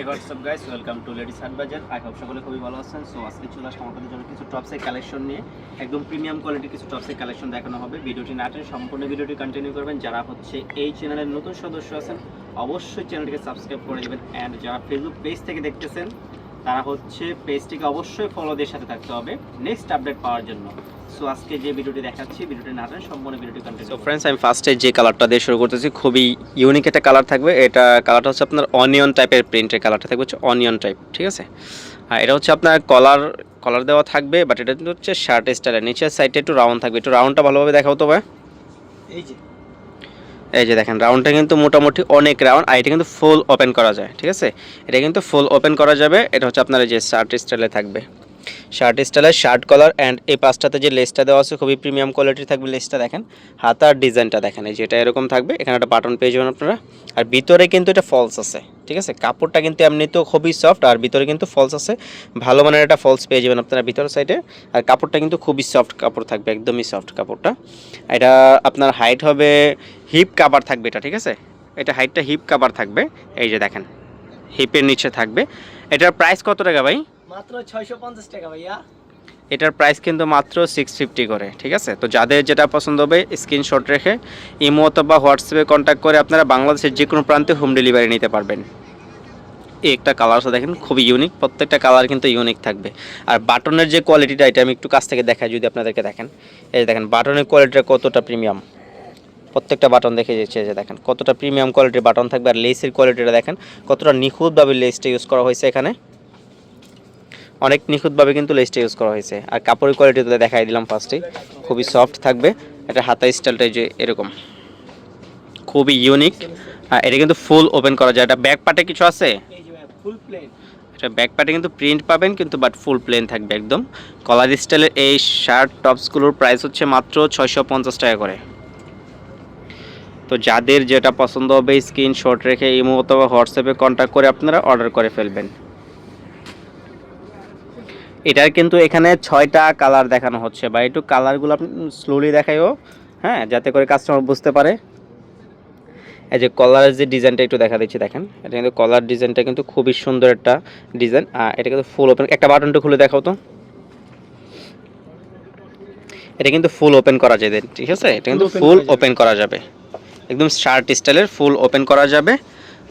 WhatsApp guys, welcome to ladies হাট বাজার। I hope সকলে খুবই ভালো আছেন। সো আজকে চলে আসলাম আপনাদের জন্য কিছু টপসের কালেকশন নিয়ে, একদম প্রিমিয়াম কোয়ালিটির কিছু টপসের কালেকশন দেখানো হবে। ভিডিওটি না টেনে সম্পূর্ণ ভিডিওটি কন্টিনিউ করবেন। যারা হচ্ছে এই চ্যানেলের নতুন সদস্য আছেন অবশ্যই চ্যানেলটিকে সাবস্ক্রাইব করে দেবেন, অ্যান্ড যারা ফেসবুক পেজ থেকে দেখতেছেন তারা হচ্ছে পেজটিকে অবশ্যই ফলো দিয়ে সাথে থাকতে হবে নেক্সট আপডেট পাওয়ার জন্য। সো আজকে যে ভিডিওটি দেখাচ্ছি ভিডিওটি না টেনে সম্পূর্ণ ভিডিওটি কন্টিনিউ। সো ফ্রেন্ডস, আমি ফার্স্টে যে কালারটা দিয়ে শুরু করতেছি, খুবই ইউনিক একটা কালার থাকবে। এটা কালারটা হচ্ছে আপনার অনিয়ন টাইপের প্রিন্টের কালারটা থাকবে, হচ্ছে অনিয়ন টাইপ, ঠিক আছে। আর এটা হচ্ছে আপনার কলার দেওয়া থাকবে, বাট এটা কিন্তু হচ্ছে শার্ট স্টাইলের। নিচের সাইডে একটু রাউন্ড থাকবে, একটু রাউন্ডটা ভালোভাবে দেখাও তো ভাই। এই যে দেখেন, রাউন্ডটা কিন্তু মোটামুটি অনেক রাউন্ড, আর এটা কিন্তু ফুল ওপেন করা যায়, ঠিক আছে। এটা কিন্তু ফুল ওপেন করা যাবে। এটা হচ্ছে আপনার এই যে শার্ট স্টাইলে থাকবে, শার্ট স্টাইলের শার্ট কলার, অ্যান্ড এই পাশটাতে যে লেসটা দেওয়া আছে খুবই প্রিমিয়াম কোয়ালিটির থাকবে। লেসটা দেখেন, হাতার ডিজাইনটা দেখেন, এই যেটা এরকম থাকবে, এখানে একটা বাটন পেয়ে যাবেন আপনারা। আর ভিতরে কিন্তু এটা ফলস আছে, ঠিক আছে। কাপড়টা কিন্তু এমনিতেও খুবই সফট, আর ভিতরে কিন্তু ফলস আছে, ভালো মানের একটা ফলস পেয়ে যাবেন আপনারা ভিতরের সাইডে। আর কাপড়টা কিন্তু খুবই সফট কাপড় থাকবে, একদমই সফট কাপড়টা। এটা আপনার হাইট হবে হিপ কাভার থাকবে এটা, ঠিক আছে। এটা হাইটটা হিপ কাভার থাকবে, এই যে দেখেন হিপের নিচে থাকবে। এটার প্রাইস কত টাকা ভাই? মাত্র 650 টাকা ভাইয়া। এটার প্রাইস কিন্তু মাত্র 650 করে, ঠিক আছে। তো যাদের যেটা পছন্দ হবে স্ক্রিনশট রেখে ইমো অথবা হোয়াটসঅ্যাপে কন্ট্যাক্ট করে আপনারা বাংলাদেশের যে কোনো প্রান্তে হোম ডেলিভারি নিতে পারবেন। এই একটা কালার আছে দেখেন, খুবই ইউনিক, প্রত্যেকটা কালার কিন্তু ইউনিক থাকবে। আর বাটনের যে কোয়ালিটিটা, এটা আমি একটু কাছ থেকে দেখাই যদি আপনাদেরকে দেখেন। এই যে দেখেন বাটনের কোয়ালিটিটা কতটা প্রিমিয়াম, প্রত্যেকটা বাটন দেখে যাচ্ছে, যে দেখেন কতটা প্রিমিয়াম কোয়ালিটির বাটন থাকবে। আর লেসের কোয়ালিটিটা দেখেন কতটা নিখুঁতভাবে লেসটা ইউজ করা হয়েছে, এখানে অনেক নিখুঁতভাবে কিন্তু লেসটা ইউজ করা হয়েছে। আর কাপড়ের কোয়ালিটিটা দেখাই দিলাম ফার্স্টেই, খুবই সফট থাকবে। এটা হাতা স্টাইলটা যে এরকম খুবই ইউনিক। আর এটা কিন্তু ফুল ওপেন করা যায়। এটা ব্যাক পার্টে কিছু আছে, ফুল প্লেন। এটা ব্যাক পার্টে কিন্তু প্রিন্ট পাবেন কিন্তু, বাট ফুল প্লেন থাকবে একদম। কলার স্টাইলের এই শার্ট টপসগুলোর প্রাইস হচ্ছে মাত্র 650 টাকা করে। তো যাদের যেটা পছন্দ হবে স্ক্রিনশট রেখে ইমো অথবা হোয়াটসঅ্যাপে কন্ট্যাক্ট করে আপনারা অর্ডার করে ফেলবেন। এটার কিন্তু এখানে 6টা কালার দেখানো হচ্ছে, বা একটু কালারগুলো আপনি স্লোলি দেখাইও, হ্যাঁ, যাতে করে কাস্টমার বুঝতে পারে। এই যে কলারের যে ডিজাইনটা একটু দেখা দিচ্ছি দেখেন, এটা কিন্তু কলার ডিজাইনটা কিন্তু খুবই সুন্দর একটা ডিজাইন। আর এটা কিন্তু ফুল ওপেন, একটা বাটনটা খুলে দেখাও তো। এটা কিন্তু ফুল ওপেন করা যায়, ঠিক আছে। এটা কিন্তু ফুল ওপেন করা যাবে, একদম শার্ট স্টাইলের ফুল ওপেন করা যাবে।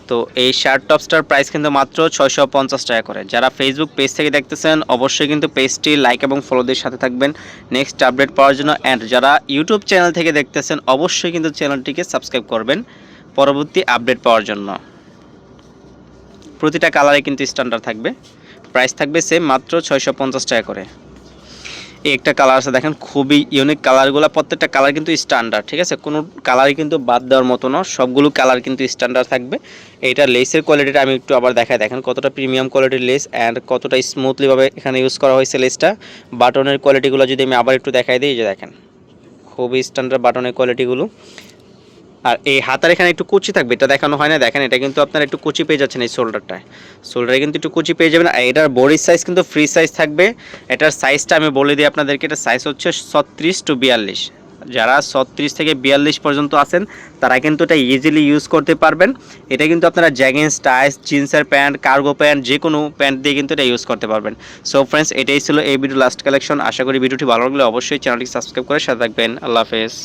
তো এই শার্ট টপসটার প্রাইস কিন্তু মাত্র 650 টাকা করে। যারা ফেসবুক পেজ থেকে দেখতেছেন অবশ্যই কিন্তু পেজটি লাইক এবং ফলো দিয়ে সাথে থাকবেন নেক্সট আপডেট পাওয়ার জন্য। অ্যান্ড যারা ইউটিউব চ্যানেল থেকে দেখতেছেন অবশ্যই কিন্তু চ্যানেলটিকে সাবস্ক্রাইব করবেন পরবর্তী আপডেট পাওয়ার জন্য। প্রতিটা কালারে কিন্তু স্ট্যান্ডার্ড থাকবে, প্রাইস থাকবে সেম মাত্র 650 টাকা করে। এই একটা কালার আছে দেখেন, খুবই ইউনিক কালারগুলো, প্রত্যেকটা কালার কিন্তু স্ট্যান্ডার্ড, ঠিক আছে। কোনো কালারই কিন্তু বাদ দেওয়ার মতো না, সবগুলো কালার কিন্তু স্ট্যান্ডার্ড থাকবে। এইটা লেসের কোয়ালিটিটা আমি একটু আবার দেখাই, দেখেন কতটা প্রিমিয়াম কোয়ালিটির লেস, অ্যান্ড কতটা স্মুথলিভাবে এখানে ইউজ করা হয়েছে লেসটা। বাটনের কোয়ালিটিগুলো যদি আমি আবার একটু দেখাই দিই, যে দেখেন খুবই স্ট্যান্ডার্ড বাটনের কোয়ালিটিগুলো। আর এই হাতার এখানে একটু কুচি থাকবে, এটা দেখানো হয় না, দেখেন এটা কিন্তু আপনার একটু কুচি পেয়ে যাচ্ছেন এই শোল্ডারে কিন্তু একটু কুচি পেয়ে যাবেন। আর এটার বডির সাইজ কিন্তু ফ্রি সাইজ থাকবে। এটার সাইজটা আমি বলে দিই আপনাদেরকে, এটা সাইজ হচ্ছে 36 to 42। যারা 36 থেকে 42 পর্যন্ত আছেন তারা কিন্তু এটা ইজিলি ইউজ করতে পারবেন। এটা কিন্তু আপনারা জ্যাগিন্স, টাইস, জিন্সের প্যান্ট, কার্গো প্যান্ট, যে কোনো প্যান্ট দিয়ে কিন্তু এটা ইউজ করতে পারবেন। সো ফ্রেন্ডস, এটাই ছিল এই ভিডিও লাস্ট কালেকশন। আশা করি ভিডিওটি ভালো লাগলে অবশ্যই চ্যানেলটি সাবস্ক্রাইব করে সাথে থাকবেন। আল্লাহ হাফেজ।